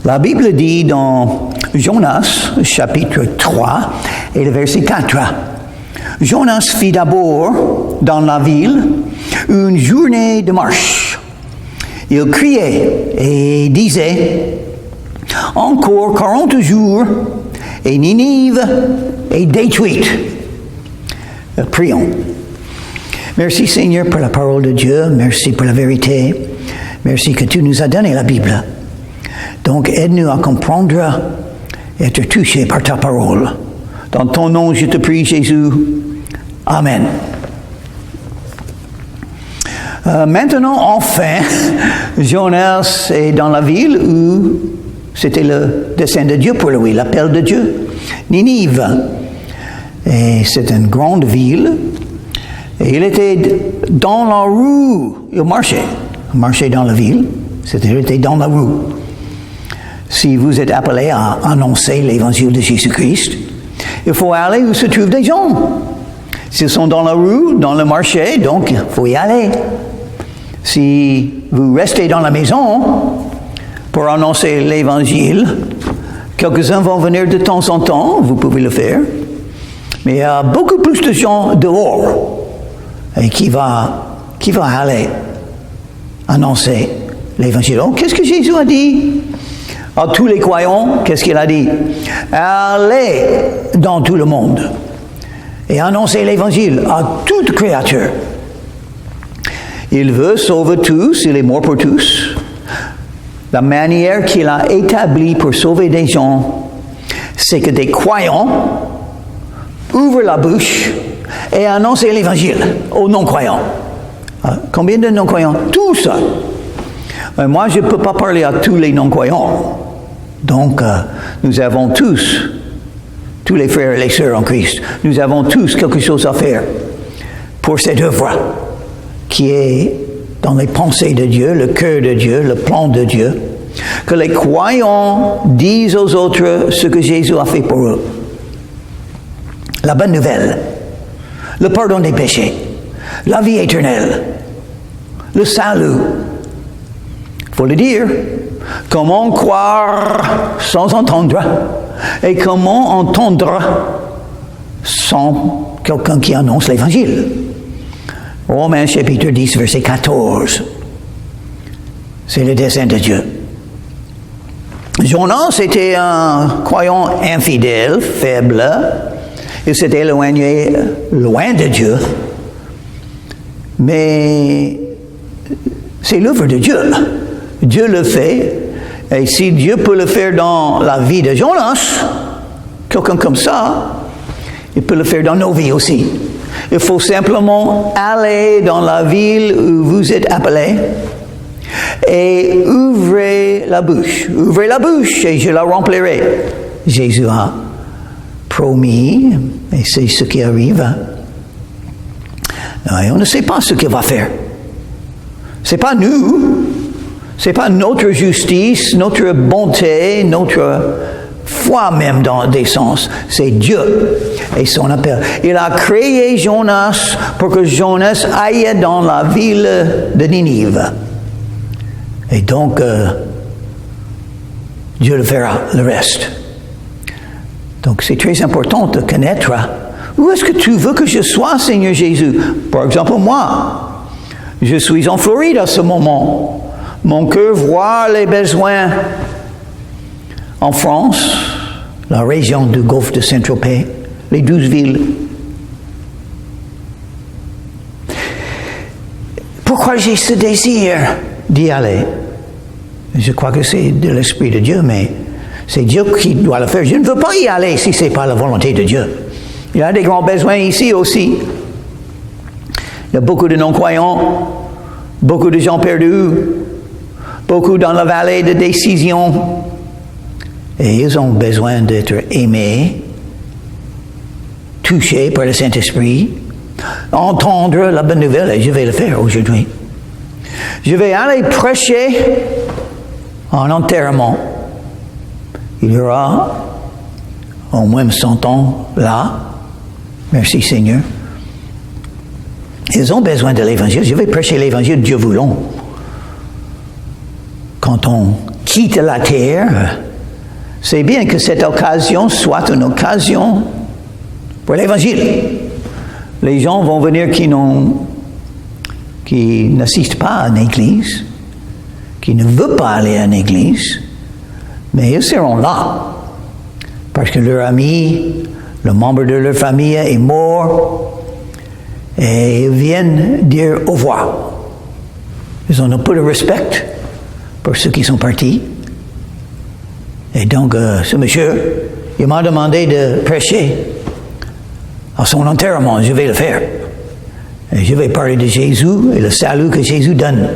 La Bible dit dans Jonas, chapitre 3, et le verset 4, Jonas fit d'abord dans la ville une journée de marche. Il criait et disait, encore 40 jours, et Ninive est détruite. Prions. Merci Seigneur pour la parole de Dieu, merci pour la vérité, merci que tu nous as donné la Bible. Donc aide-nous à comprendre et à être touchés par ta parole. Dans ton nom, je te prie Jésus. Amen. Maintenant, enfin, Jonas est dans la ville où c'était le dessein de Dieu pour lui, l'appel de Dieu. Ninive. Et c'est une grande ville. Et il était dans la rue. Il marchait dans la ville. Il était dans la rue. Si vous êtes appelé à annoncer l'évangile de Jésus-Christ, il faut aller où se trouvent des gens. S'ils sont dans la rue, dans le marché, donc il faut y aller. Si vous restez dans la maison pour annoncer l'évangile, quelques-uns vont venir de temps en temps, vous pouvez le faire. Mais il y a beaucoup plus de gens dehors et qui va aller annoncer l'évangile. Oh, qu'est-ce que Jésus a dit à tous les croyants? Qu'est-ce qu'il a dit? Allez dans tout le monde et annoncez l'évangile à toute créature. Il veut sauver tous, il est mort pour tous. La manière qu'il a établie pour sauver des gens, c'est que des croyants ouvrent la bouche et annoncent l'évangile aux non-croyants. Combien de non-croyants? Tous. Moi, je ne peux pas parler à tous les non-croyants. Donc, nous avons tous les frères et les sœurs en Christ, nous avons tous quelque chose à faire pour cette œuvre qui est dans les pensées de Dieu, le cœur de Dieu, le plan de Dieu, que les croyants disent aux autres ce que Jésus a fait pour eux. La bonne nouvelle, le pardon des péchés, la vie éternelle, le salut. Il faut le dire. Comment croire sans entendre? Et comment entendre sans quelqu'un qui annonce l'évangile? Romains chapitre 10, verset 14. C'est le dessein de Dieu. Jonas était un croyant infidèle, faible. Il s'était éloigné loin de Dieu. Mais c'est l'œuvre de Dieu. Dieu le fait. Et si Dieu peut le faire dans la vie de Jonas, quelqu'un comme ça, il peut le faire dans nos vies aussi. Il faut simplement aller dans la ville où vous êtes appelés et ouvrez la bouche. Ouvrez la bouche et je la remplirai. Jésus a promis, et c'est ce qui arrive. Et on ne sait pas ce qu'il va faire. C'est pas nous. C'est pas notre justice, notre bonté, notre foi même dans des sens. C'est Dieu et son appel. Il a créé Jonas pour que Jonas aille dans la ville de Ninive. Et donc, Dieu le fera, le reste. Donc, c'est très important de connaître où est-ce que tu veux que je sois, Seigneur Jésus. Par exemple, moi, je suis en Floride à ce moment. Mon cœur voit les besoins en France, la région du golfe de Saint-Tropez, les 12 villes. Pourquoi j'ai ce désir d'y aller? Je crois que c'est de l'Esprit de Dieu, mais c'est Dieu qui doit le faire. Je ne veux pas y aller si ce n'est pas la volonté de Dieu. Il y a des grands besoins ici aussi. Il y a beaucoup de non-croyants, beaucoup de gens perdus, beaucoup dans la vallée de décision. Et ils ont besoin d'être aimés, touchés par le Saint-Esprit, entendre la bonne nouvelle, et je vais le faire aujourd'hui. Je vais aller prêcher en enterrement. Il y aura au moins 100 ans là. Merci Seigneur. Ils ont besoin de l'Évangile. Je vais prêcher l'Évangile, Dieu voulant. Quand on quitte la terre, c'est bien que cette occasion soit une occasion pour l'Évangile. Les gens vont venir qui n'assistent pas à l'église, qui ne veulent pas aller à l'église, mais ils seront là parce que leur ami, le membre de leur famille est mort et ils viennent dire au revoir. Ils ont un peu de respect pour ceux qui sont partis. Et donc, ce monsieur, il m'a demandé de prêcher à son enterrement. Je vais le faire. Et je vais parler de Jésus et le salut que Jésus donne.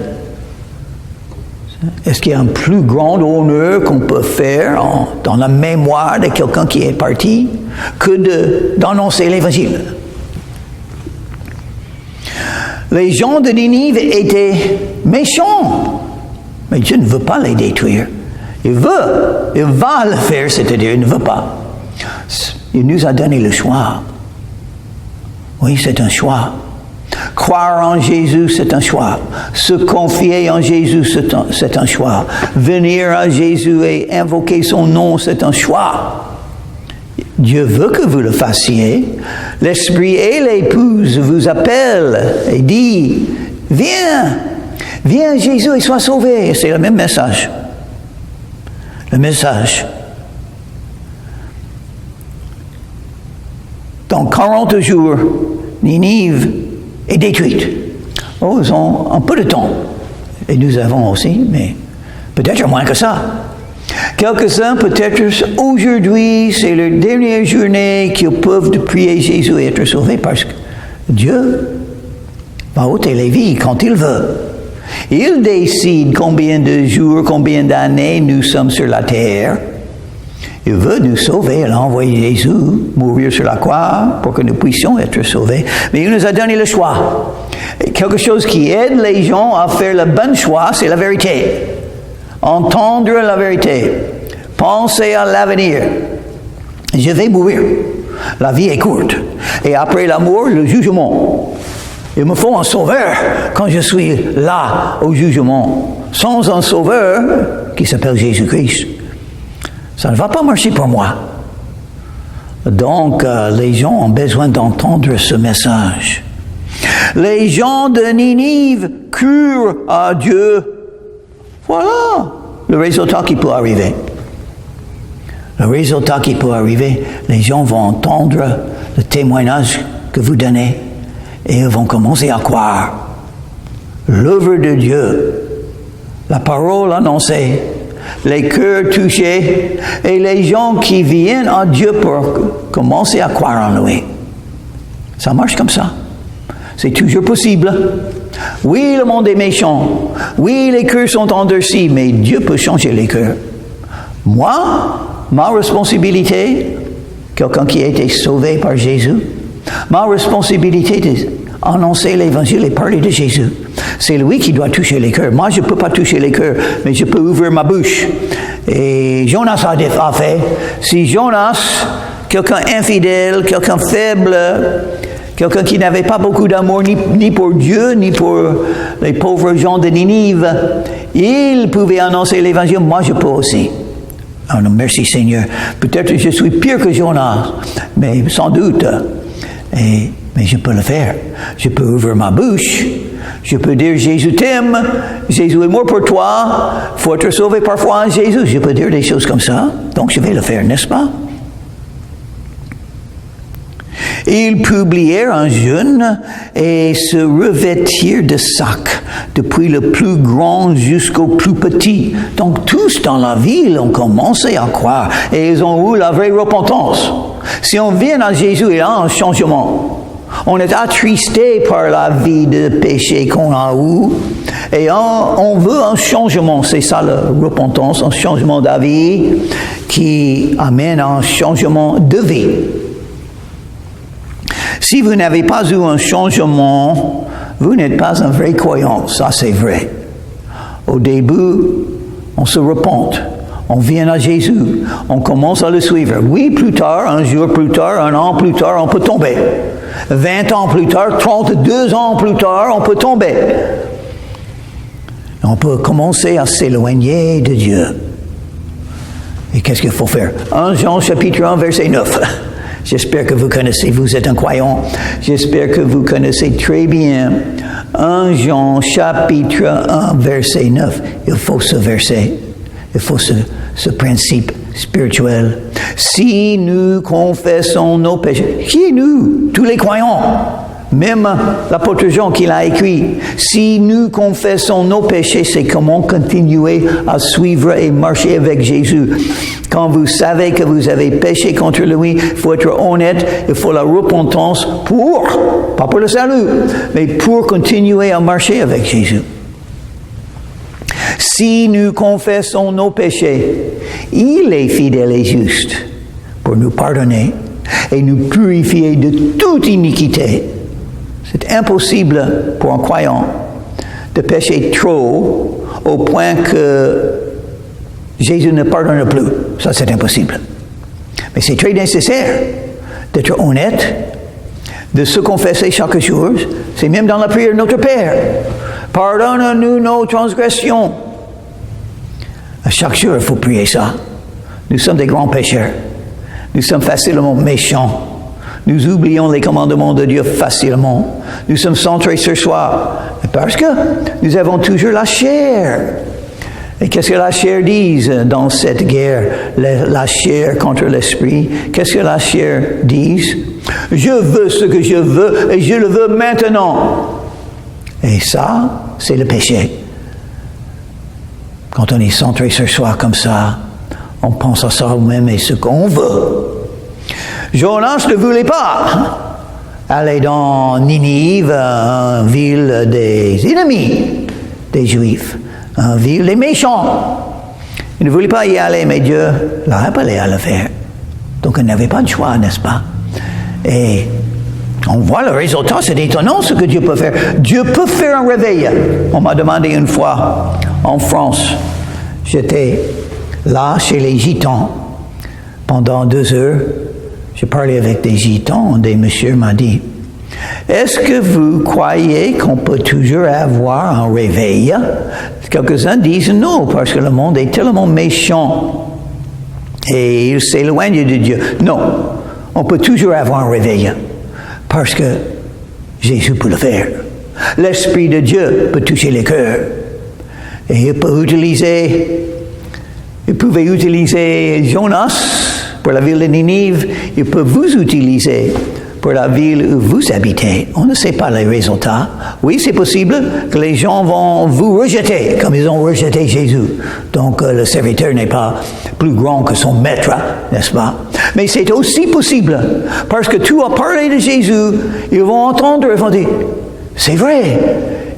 Est-ce qu'il y a un plus grand honneur qu'on peut faire dans la mémoire de quelqu'un qui est parti que d'annoncer l'Évangile? Les gens de Ninive étaient méchants, mais Dieu ne veut pas les détruire. Il va le faire, c'est-à-dire il ne veut pas. Il nous a donné le choix. Oui, c'est un choix. Croire en Jésus, c'est un choix. Se confier en Jésus, c'est un choix. Venir à Jésus et invoquer son nom, c'est un choix. Dieu veut que vous le fassiez. L'Esprit et l'épouse vous appellent et dit, viens Jésus et sois sauvé. C'est le même message. Le message. Dans 40 jours, Ninive est détruite. Oh, ils ont un peu de temps. Et nous avons aussi, mais peut-être moins que ça. Quelques-uns, peut-être aujourd'hui, c'est leur dernière journée qu'ils peuvent prier Jésus et être sauvés parce que Dieu va ôter les vies quand il veut. Il décide combien de jours, combien d'années nous sommes sur la terre. Il veut nous sauver. Il a envoyé Jésus mourir sur la croix pour que nous puissions être sauvés. Mais il nous a donné le choix. Et quelque chose qui aide les gens à faire le bon choix, c'est la vérité. Entendre la vérité. Penser à l'avenir. Je vais mourir. La vie est courte. Et après la mort, le jugement. Il me faut un sauveur quand je suis là au jugement. Sans un sauveur qui s'appelle Jésus-Christ, ça ne va pas marcher pour moi. Donc, les gens ont besoin d'entendre ce message. Les gens de Ninive crurent à Dieu. Voilà le résultat qui peut arriver. Le résultat qui peut arriver, les gens vont entendre le témoignage que vous donnez et ils vont commencer à croire. L'œuvre de Dieu, la parole annoncée, les cœurs touchés et les gens qui viennent à Dieu pour commencer à croire en lui. Ça marche comme ça. C'est toujours possible. Oui, le monde est méchant. Oui, les cœurs sont endurcis, mais Dieu peut changer les cœurs. Moi, ma responsabilité, quelqu'un qui a été sauvé par Jésus, ma responsabilité d'annoncer l'Évangile et parler de Jésus. C'est lui qui doit toucher les cœurs. Moi, je ne peux pas toucher les cœurs, mais je peux ouvrir ma bouche. Et Jonas a fait. Si Jonas, quelqu'un infidèle, quelqu'un faible, quelqu'un qui n'avait pas beaucoup d'amour ni pour Dieu, ni pour les pauvres gens de Ninive, il pouvait annoncer l'Évangile. Moi, je peux aussi. Oh, non, merci Seigneur. Peut-être que je suis pire que Jonas, mais sans doute. Mais je peux le faire. Je peux ouvrir ma bouche. Je peux dire Jésus t'aime. Jésus est mort pour toi. Il faut être sauvé parfois en Jésus. Je peux dire des choses comme ça. Donc je vais le faire, n'est-ce pas? Ils publièrent un jeûne et se revêtirent de sacs, depuis le plus grand jusqu'au plus petit. Donc tous dans la ville ont commencé à croire et ils ont eu la vraie repentance. Si on vient à Jésus, il y a un changement. On est attristé par la vie de péché qu'on a eu et on veut un changement. C'est ça la repentance, un changement d'avis qui amène à un changement de vie. Si vous n'avez pas eu un changement, vous n'êtes pas un vrai croyant, ça c'est vrai. Au début, on se repent, on vient à Jésus, on commence à le suivre. Oui, plus tard, un jour plus tard, un an plus tard, on peut tomber. 20 ans plus tard, 32 ans plus tard, on peut tomber. On peut commencer à s'éloigner de Dieu. Et qu'est-ce qu'il faut faire? 1 Jean chapitre 1 verset 9. J'espère que vous connaissez, vous êtes un croyant. J'espère que vous connaissez très bien 1 Jean chapitre 1 verset 9. Il faut ce verset. Il faut ce principe spirituel. Si nous confessons nos péchés, qui est nous? Tous les croyants. Même l'apôtre Jean qui l'a écrit, si nous confessons nos péchés, c'est comment continuer à suivre et marcher avec Jésus. Quand vous savez que vous avez péché contre lui, il faut être honnête, il faut la repentance pas pour le salut, mais pour continuer à marcher avec Jésus. Si nous confessons nos péchés, il est fidèle et juste pour nous pardonner et nous purifier de toute iniquité. C'est impossible pour un croyant de pécher trop au point que Jésus ne pardonne plus. Ça, c'est impossible. Mais c'est très nécessaire d'être honnête, de se confesser chaque jour. C'est même dans la prière de notre Père. Pardonne-nous nos transgressions. À chaque jour, il faut prier ça. Nous sommes des grands pécheurs. Nous sommes facilement méchants. Nous oublions les commandements de Dieu facilement. Nous sommes centrés sur soi. Parce que nous avons toujours la chair. Et qu'est-ce que la chair dit dans cette guerre? La chair contre l'esprit. Qu'est-ce que la chair dit? Je veux ce que je veux et je le veux maintenant. Et ça, c'est le péché. Quand on est centré sur soi comme ça, on pense à ça même et ce qu'on veut. Jonas ne voulait pas aller dans Ninive, une ville des ennemis des Juifs, une ville des méchants. Il ne voulait pas y aller, mais Dieu l'a appelé à le faire. Donc il n'avait pas de choix, n'est-ce pas? Et on voit le résultat, c'est étonnant ce que Dieu peut faire. Dieu peut faire un réveil. On m'a demandé une fois, en France, j'étais là chez les Gitans pendant 2 heures. J'ai parlé avec des Gitans, des messieurs m'ont dit, est-ce que vous croyez qu'on peut toujours avoir un réveil? Quelques-uns disent non, parce que le monde est tellement méchant et il s'éloigne de Dieu. Non, on peut toujours avoir un réveil, parce que Jésus peut le faire. L'Esprit de Dieu peut toucher les cœurs. Et il pouvait utiliser Jonas pour la ville de Ninive, il peut vous utiliser pour la ville où vous habitez. On ne sait pas les résultats. Oui, c'est possible que les gens vont vous rejeter, comme ils ont rejeté Jésus. Donc, le serviteur n'est pas plus grand que son maître, n'est-ce pas? Mais c'est aussi possible, parce que tu as parlé de Jésus, ils vont entendre et vont dire, c'est vrai,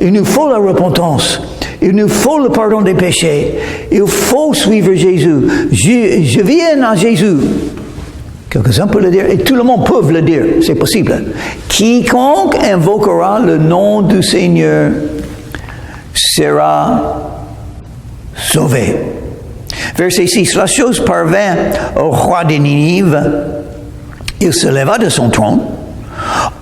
il nous faut la repentance. Il nous faut le pardon des péchés. Il faut suivre Jésus. Je viens à Jésus. Quelques-uns peuvent le dire, et tout le monde peut le dire. C'est possible. Quiconque invoquera le nom du Seigneur sera sauvé. Verset 6. La chose parvint au roi de Ninive. Il se leva de son trône,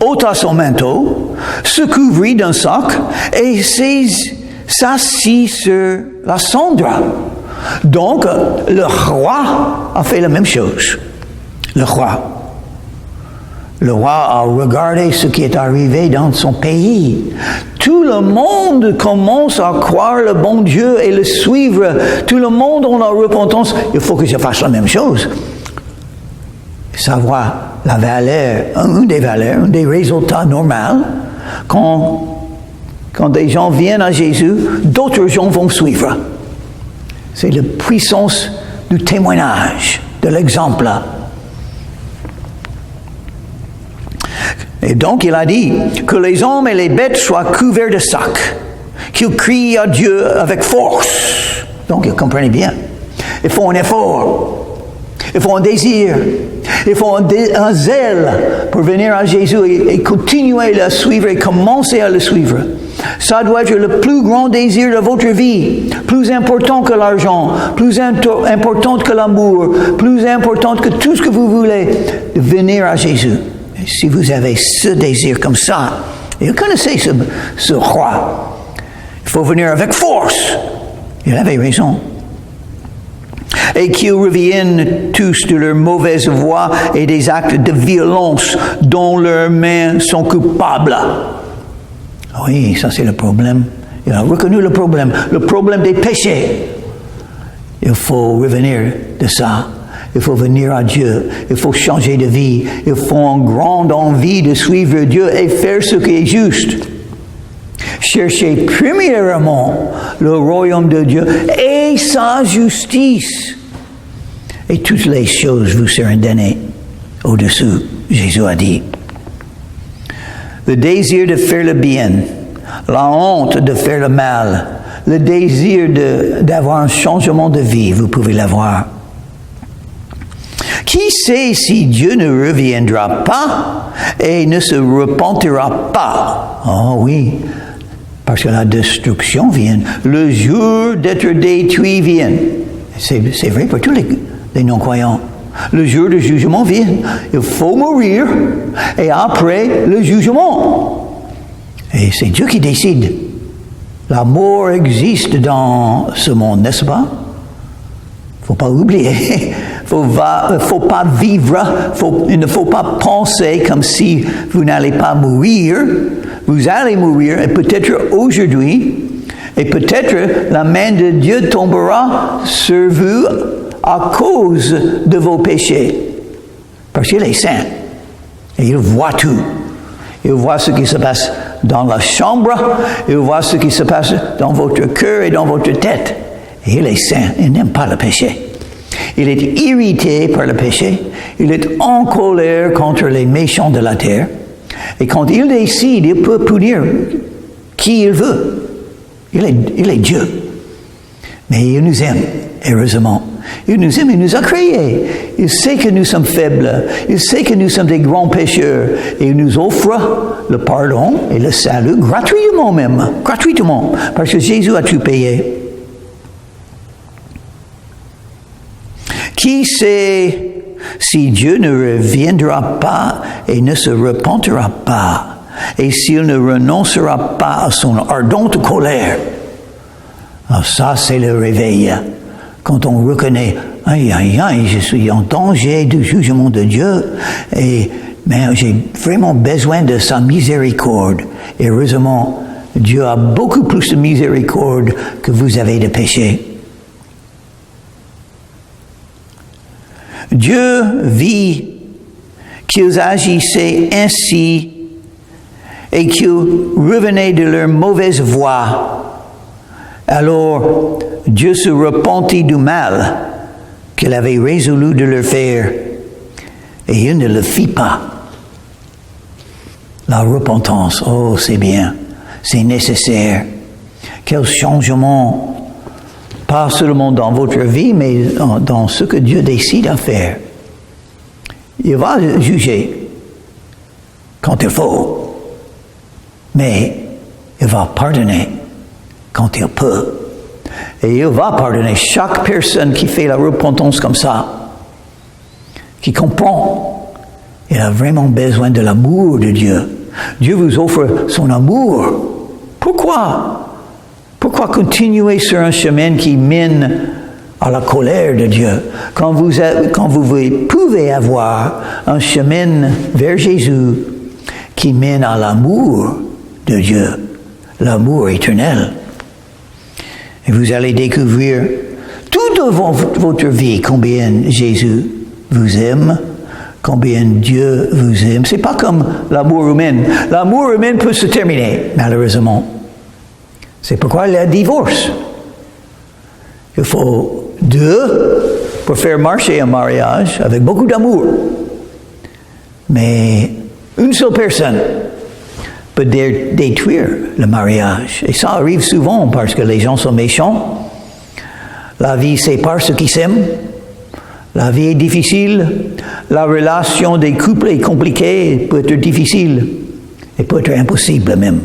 ôta son manteau, se couvrit d'un sac et s'assit sur la cendre. Donc, le roi a fait la même chose. Le roi a regardé ce qui est arrivé dans son pays. Tout le monde commence à croire le bon Dieu et le suivre. Tout le monde a la repentance. Il faut que je fasse la même chose. Savoir la valeur, une des résultats normaux, quand des gens viennent à Jésus, d'autres gens vont suivre. C'est la puissance du témoignage, de l'exemple. Et donc, il a dit que les hommes et les bêtes soient couverts de sacs, qu'ils crient à Dieu avec force. Donc, ils comprennent bien. Il faut un effort. Il faut un désir. Il faut un zèle pour venir à Jésus et continuer à le suivre et commencer à le suivre. Ça doit être le plus grand désir de votre vie, plus important que l'argent, plus important que l'amour, plus important que tout ce que vous voulez, de venir à Jésus. Et si vous avez ce désir comme ça, et vous connaissez ce roi, Il faut venir avec force. Il avait raison. Et qu'ils reviennent tous de leur mauvaise voie et des actes de violence dont leurs mains sont coupables. Oui, ça c'est le problème. Il a reconnu le problème des péchés. Il faut revenir de ça. Il faut venir à Dieu. Il faut changer de vie. Il faut une grande envie de suivre Dieu et faire ce qui est juste. Cherchez premièrement le royaume de Dieu et sa justice. Et toutes les choses vous seront données au-dessous, Jésus a dit. Le désir de faire le bien, la honte de faire le mal, le désir d'avoir un changement de vie, vous pouvez l'avoir. Qui sait si Dieu ne reviendra pas et ne se repentira pas? Oh oui, parce que la destruction vient. Le jour d'être détruit vient. C'est vrai pour tous les non-croyants. Le jour du jugement vient. Il faut mourir et après le jugement. Et c'est Dieu qui décide. La mort existe dans ce monde, n'est-ce pas? Il ne faut pas oublier. Il ne faut pas vivre, il ne faut pas penser comme si vous n'allez pas mourir. Vous allez mourir, et peut-être aujourd'hui, et peut-être la main de Dieu tombera sur vous à cause de vos péchés. Parce qu'il est saint. Et il voit tout. Il voit ce qui se passe dans la chambre, il voit ce qui se passe dans votre cœur et dans votre tête. Et il est saint, il n'aime pas le péché. Il est irrité par le péché, il est en colère contre les méchants de la terre. Et quand il décide, il peut punir qui il veut. Il est Dieu. Mais il nous aime, heureusement. Il nous aime, il nous a créés. Il sait que nous sommes faibles. Il sait que nous sommes des grands pécheurs. Et il nous offre le pardon et le salut gratuitement même. Gratuitement. Parce que Jésus a tout payé. Qui sait si Dieu ne reviendra pas et ne se repentira pas, et s'il ne renoncera pas à son ardente colère? Alors ça, c'est le réveil. Quand on reconnaît, aïe, aïe, aïe, je suis en danger du jugement de Dieu, mais j'ai vraiment besoin de sa miséricorde. Et heureusement, Dieu a beaucoup plus de miséricorde que vous avez de péché. Dieu vit qu'ils agissaient ainsi et qu'ils revenaient de leur mauvaise voie. Alors, Dieu se repentit du mal qu'il avait résolu de leur faire et il ne le fit pas. La repentance, oh, c'est bien, c'est nécessaire. Quel changement! Pas seulement dans votre vie, mais dans ce que Dieu décide à faire. Il va juger quand il faut, mais il va pardonner quand il peut. Et il va pardonner chaque personne qui fait la repentance comme ça, qui comprend. Il a vraiment besoin de l'amour de Dieu. Dieu vous offre son amour. Pourquoi continuer sur un chemin qui mène à la colère de Dieu quand vous pouvez avoir un chemin vers Jésus qui mène à l'amour de Dieu, l'amour éternel? Et vous allez découvrir toute votre vie combien Jésus vous aime, combien Dieu vous aime. C'est pas comme l'amour humain. L'amour humain peut se terminer, malheureusement. C'est pourquoi il y a divorce. Il faut deux pour faire marcher un mariage avec beaucoup d'amour. Mais une seule personne peut détruire le mariage. Et ça arrive souvent parce que les gens sont méchants. La vie sépare ceux qui s'aiment. La vie est difficile. La relation des couples est compliquée, peut être difficile et peut être impossible même.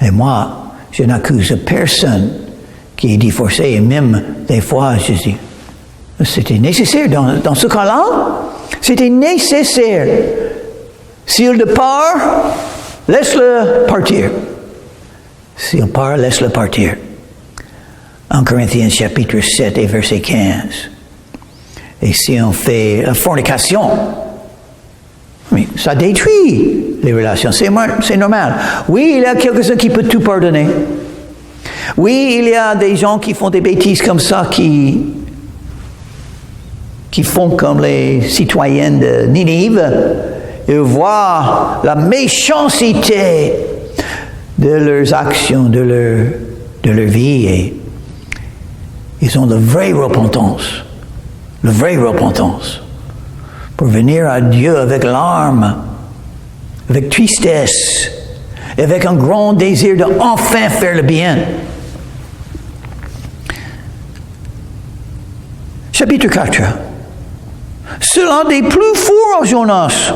Et moi, je n'accuse personne qui est divorcé, et même des fois, je dis, c'était nécessaire dans ce cas-là, c'était nécessaire. S'il part, laisse-le partir. Si on part, laisse-le partir. En Corinthiens chapitre 7 et verset 15. Et si on fait la fornication, mais ça détruit les relations, c'est normal. Oui, il y a quelqu'un qui peut tout pardonner. Oui, il y a des gens qui font des bêtises comme ça, qui font comme les citoyens de Ninive. Ils voient la méchanceté de leurs actions, de leur vie, et ils ont la vraie repentance pour venir à Dieu avec larmes, avec tristesse, avec un grand désir de enfin faire le bien. Chapitre 4. Cela des plus forts, Jonas.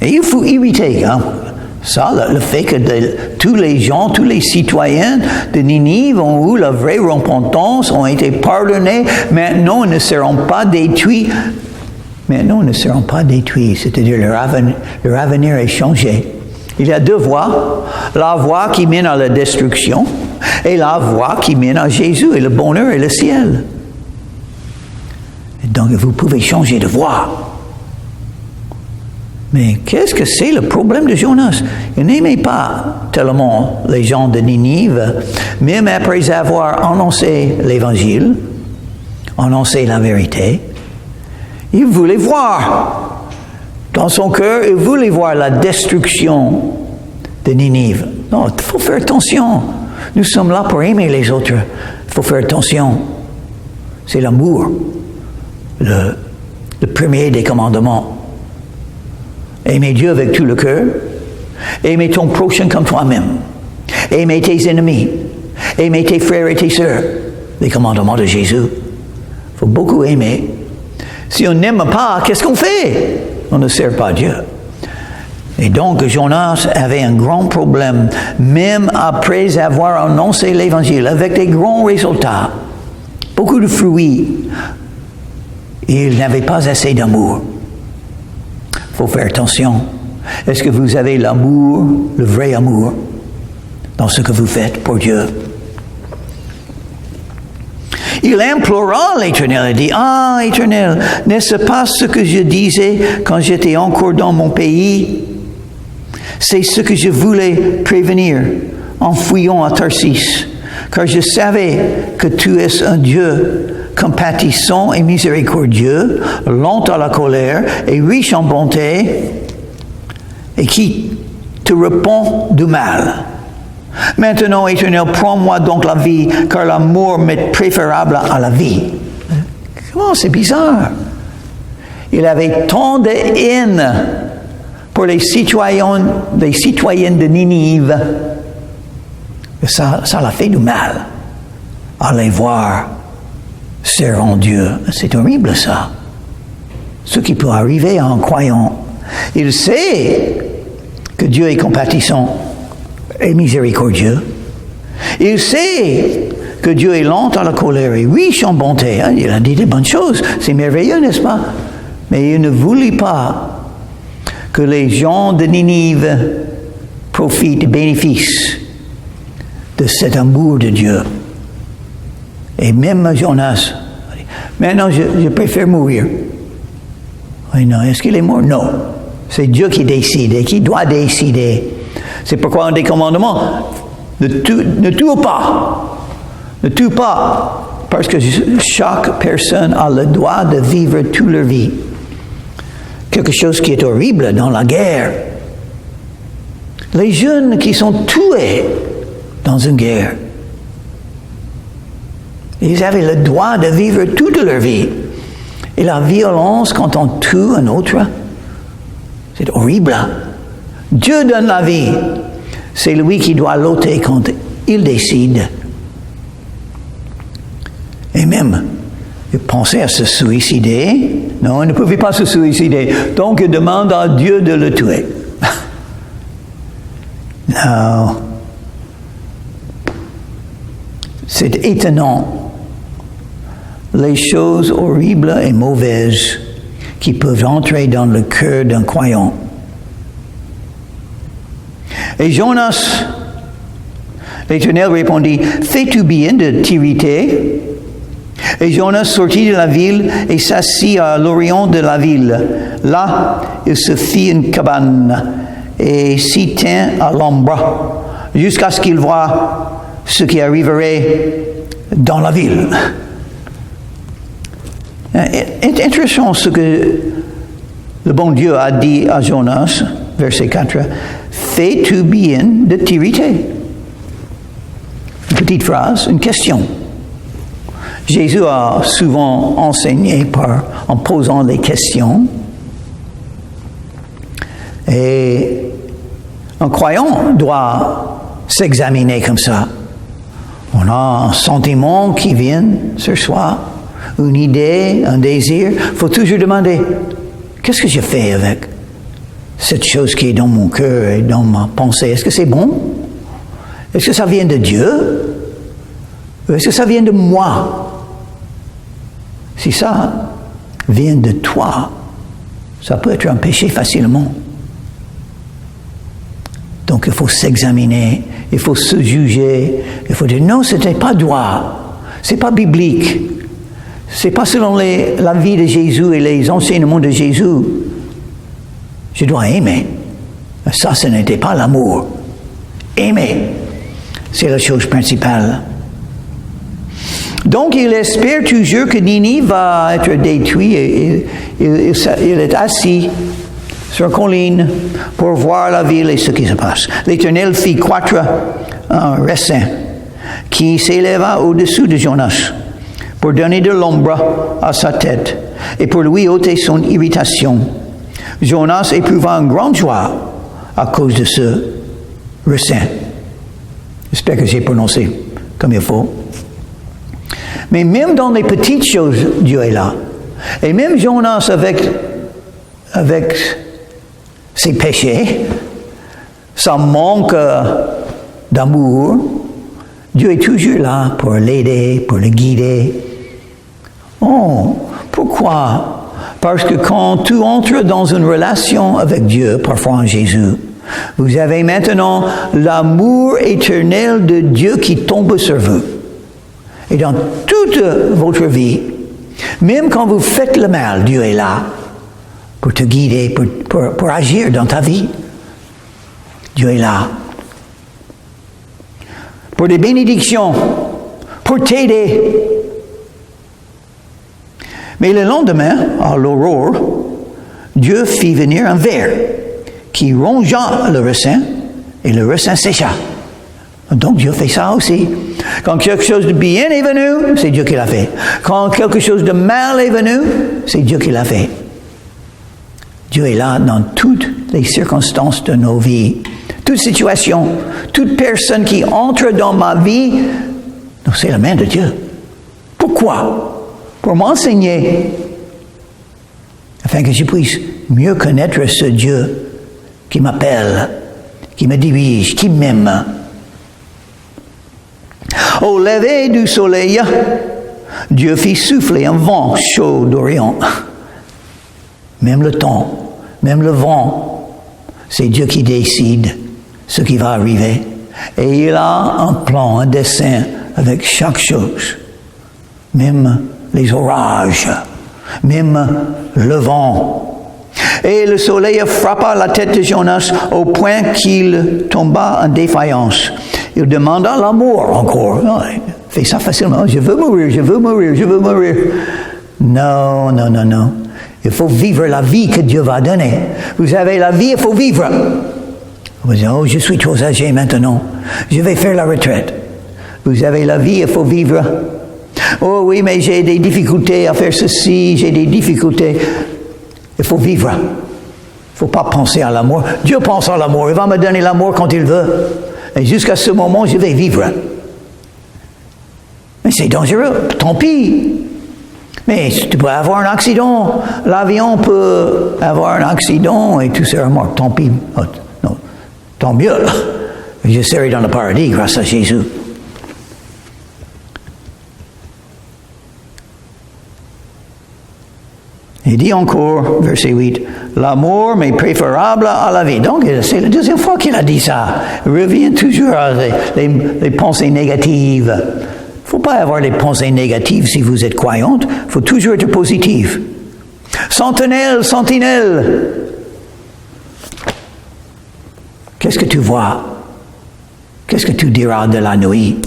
Et il faut irriter, hein? Ça, le fait que tous les gens, tous les citoyens de Ninive ont eu la vraie repentance, ont été pardonnés, maintenant ils ne seront pas détruits. C'est-à-dire leur avenir est changé. Il y a deux voies, la voie qui mène à la destruction et la voie qui mène à Jésus et le bonheur et le ciel. Et donc vous pouvez changer de voie. Mais qu'est-ce que c'est le problème de Jonas? Il n'aimait pas tellement les gens de Ninive, même après avoir annoncé l'évangile, annoncé la vérité. Il voulait voir. Dans son cœur, il voulait voir la destruction de Ninive. Non, il faut faire attention. Nous sommes là pour aimer les autres. Il faut faire attention. C'est l'amour, le premier des commandements. Aimer Dieu avec tout le cœur. Aimer ton prochain comme toi-même. Aimer tes ennemis. Aimer tes frères et tes sœurs. Les commandements de Jésus. Il faut beaucoup aimer. Si on n'aime pas, qu'est-ce qu'on fait? On ne sert pas Dieu. Et donc, Jonas avait un grand problème, même après avoir annoncé l'Évangile, avec des grands résultats. Beaucoup de fruits. Il n'avait pas assez d'amour. Il faut faire attention. Est-ce que vous avez l'amour, le vrai amour, dans ce que vous faites pour Dieu? Il implora l'Éternel et dit, « Ah, Éternel, n'est-ce pas ce que je disais quand j'étais encore dans mon pays? C'est ce que je voulais prévenir en fuyant à Tarsis, car je savais que tu es un Dieu compatissant et miséricordieux, lent à la colère et riche en bonté, et qui te repent du mal. Maintenant, Éternel, prends-moi donc la vie, car l'amour m'est préférable à la vie. » Comment, c'est bizarre. Il avait tant de haine pour les citoyens de Ninive, que ça l'a fait du mal à les voir servant Dieu. C'est horrible, ça. Ce qui peut arriver à un croyant. Il sait que Dieu est compatissant et miséricordieux. Il sait que Dieu est lent à la colère et riche en bonté. Il a dit des bonnes choses. C'est merveilleux, n'est-ce pas? Mais il ne voulait pas que les gens de Ninive profitent, bénéficient de cet amour de Dieu. Et même Jonas, maintenant je préfère mourir. Oui, non, est-ce qu'il est mort? Non. C'est Dieu qui décide et qui doit décider. C'est pourquoi un des commandements, ne tue pas. Ne tue pas. Parce que chaque personne a le droit de vivre toute leur vie. Quelque chose qui est horrible dans la guerre. Les jeunes qui sont tués dans une guerre. Ils avaient le droit de vivre toute leur vie. Et la violence, quand on tue un autre, c'est horrible. Dieu donne la vie. C'est lui qui doit l'ôter quand il décide. Et même, il pensait à se suicider. Non, il ne pouvait pas se suicider. Donc, il demande à Dieu de le tuer. Non. C'est étonnant. Les choses horribles et mauvaises qui peuvent entrer dans le cœur d'un croyant. Et Jonas L'Éternel répondit, « Fais-tu bien de t'irriter? » Et Jonas sortit de la ville et s'assit à l'orient de la ville. Là, il se fit une cabane et s'y tint à l'ombre jusqu'à ce qu'il voie ce qui arriverait dans la ville. Intéressant ce que le bon Dieu a dit à Jonas, verset 4, « Fais-tu bien de t'irriter? » Une petite phrase, une question. Jésus a souvent enseigné en posant des questions. Et un croyant doit s'examiner comme ça. On a un sentiment qui vient sur soi, une idée, un désir. Il faut toujours demander, qu'est-ce que je fais avec cette chose qui est dans mon cœur et dans ma pensée? Est-ce que c'est bon? Est-ce que ça vient de Dieu? Ou est-ce que ça vient de moi? Si ça vient de toi, ça peut être un péché facilement. Donc il faut s'examiner, il faut se juger, il faut dire non, ce n'est pas droit, c'est pas biblique, c'est pas selon la vie de Jésus et les enseignements de Jésus. Je dois aimer. Ça, ce n'était pas l'amour. Aimer, c'est la chose principale. Donc, il espère toujours que Ninive va être détruit et il est assis sur une colline pour voir la ville et ce qui se passe. L'Éternel fit croître un raisin qui s'éleva au-dessus de Jonas pour donner de l'ombre à sa tête et pour lui ôter son irritation. Jonas éprouva une grande joie à cause de ce raisin. J'espère que j'ai prononcé comme il faut. Mais même dans les petites choses, Dieu est là. Et même Jonas avec ses péchés, son manque d'amour, Dieu est toujours là pour l'aider, pour le guider. Oh, pourquoi? Parce que quand tu entres dans une relation avec Dieu, parfois en Jésus, vous avez maintenant l'amour éternel de Dieu qui tombe sur vous. Et dans toute votre vie, même quand vous faites le mal, Dieu est là pour te guider, pour agir dans ta vie. Dieu est là pour des bénédictions, pour t'aider. Mais le lendemain, à l'aurore, Dieu fit venir un ver qui rongea le raisin et le raisin sécha. Donc Dieu fait ça aussi. Quand quelque chose de bien est venu, c'est Dieu qui l'a fait. Quand quelque chose de mal est venu, c'est Dieu qui l'a fait. Dieu est là dans toutes les circonstances de nos vies. Toute situation, toute personne qui entre dans ma vie, c'est la main de Dieu. Pourquoi? Pour m'enseigner, afin que je puisse mieux connaître ce Dieu qui m'appelle, qui me dirige, qui m'aime. Au lever du soleil, Dieu fit souffler un vent chaud d'Orient. Même le temps, même le vent, c'est Dieu qui décide ce qui va arriver. Et il a un plan, un dessein avec chaque chose. Même les orages, même le vent. Et le soleil frappa la tête de Jonas au point qu'il tomba en défaillance. Il demanda l'amour encore. Non, il fait ça facilement. Je veux mourir, je veux mourir, je veux mourir. Non, non, non, non. Il faut vivre la vie que Dieu va donner. Vous avez la vie, il faut vivre. Vous dites, oh, je suis trop âgé maintenant. Je vais faire la retraite. Vous avez la vie, il faut vivre. Oh oui, mais j'ai des difficultés à faire ceci, j'ai des difficultés. Il faut vivre. Il ne faut pas penser à l'amour. Dieu pense à l'amour. Il va me donner l'amour quand il veut. Et jusqu'à ce moment, je vais vivre. Mais c'est dangereux. Tant pis. Mais tu peux avoir un accident. L'avion peut avoir un accident et tout sera mort. Tant pis. Oh, non. Tant mieux. Je serai dans le paradis grâce à Jésus. Et Il dit encore, verset 8, « L'amour m'est préférable à la vie. » Donc, c'est la deuxième fois qu'il a dit ça. Il revient toujours à les pensées négatives. Il ne faut pas avoir des pensées négatives si vous êtes croyante. Il faut toujours être positif. Sentinelle, sentinelle. Qu'est-ce que tu vois? Qu'est-ce que tu diras de la nuit?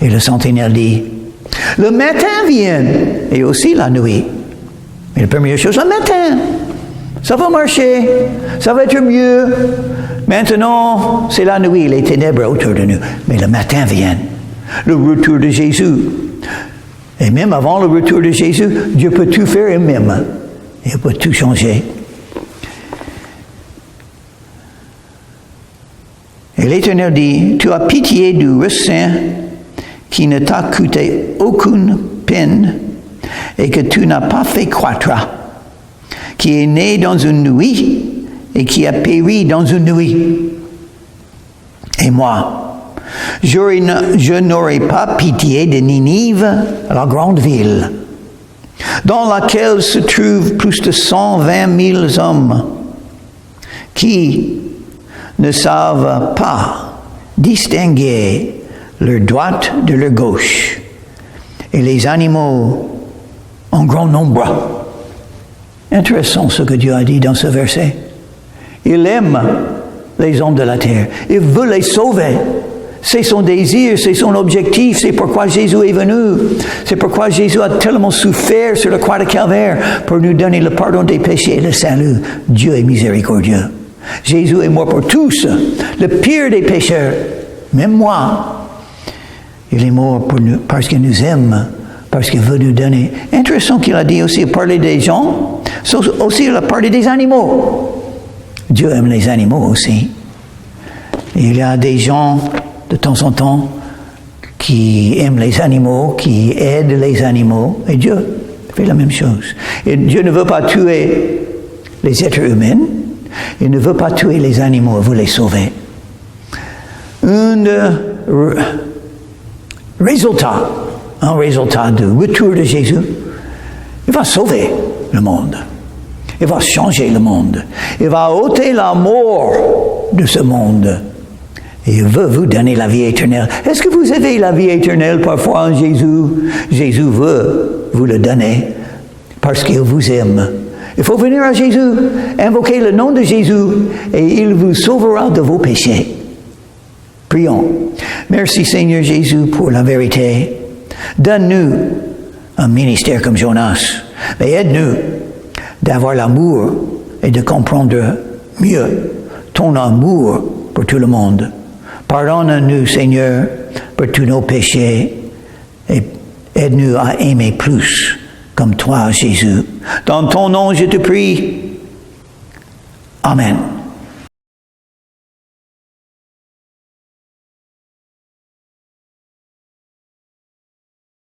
Et le sentinelle dit, « Le matin vient, et aussi la nuit. » Mais la première chose, le matin. Ça va marcher. Ça va être mieux. Maintenant, c'est la nuit, les ténèbres autour de nous. Mais le matin vient. Le retour de Jésus. Et même avant le retour de Jésus, Dieu peut tout faire lui-même. Il peut tout changer. Et l'Éternel dit, « Tu as pitié du ressain qui ne t'a coûté aucune peine et que tu n'as pas fait croître, qui est né dans une nuit et qui a péri dans une nuit. Et moi, je n'aurai pas pitié de Ninive, la grande ville, dans laquelle se trouvent plus de 120 000 hommes qui ne savent pas distinguer leur droite de leur gauche, et les animaux en grand nombre. » Intéressant ce que Dieu a dit dans ce verset. Il aime les hommes de la terre. Il veut les sauver. C'est son désir, c'est son objectif, c'est pourquoi Jésus est venu. C'est pourquoi Jésus a tellement souffert sur la croix de Calvaire pour nous donner le pardon des péchés et le salut. Dieu est miséricordieux. Jésus est mort pour tous, le pire des pécheurs, même moi. Il est mort pour nous parce qu'il nous aime, parce qu'il veut nous donner. Intéressant qu'il a dit aussi parler des gens, aussi il a parlé des animaux. Dieu aime les animaux aussi. Il y a des gens, de temps en temps, qui aiment les animaux, qui aident les animaux, et Dieu fait la même chose. Et Dieu ne veut pas tuer les êtres humains, il ne veut pas tuer les animaux, il veut les sauver. Un résultat du retour de Jésus, il va sauver le monde. Il va changer le monde. Il va ôter la mort de ce monde. Et il veut vous donner la vie éternelle. Est-ce que vous avez la vie éternelle parfois en Jésus? Jésus veut vous le donner parce qu'il vous aime. Il faut venir à Jésus, invoquer le nom de Jésus et il vous sauvera de vos péchés. Prions. Merci Seigneur Jésus pour la vérité. Donne-nous un ministère comme Jonas. Mais aide-nous d'avoir l'amour et de comprendre mieux ton amour pour tout le monde. Pardonne-nous, Seigneur, pour tous nos péchés et aide-nous à aimer plus comme toi, Jésus. Dans ton nom, je te prie. Amen.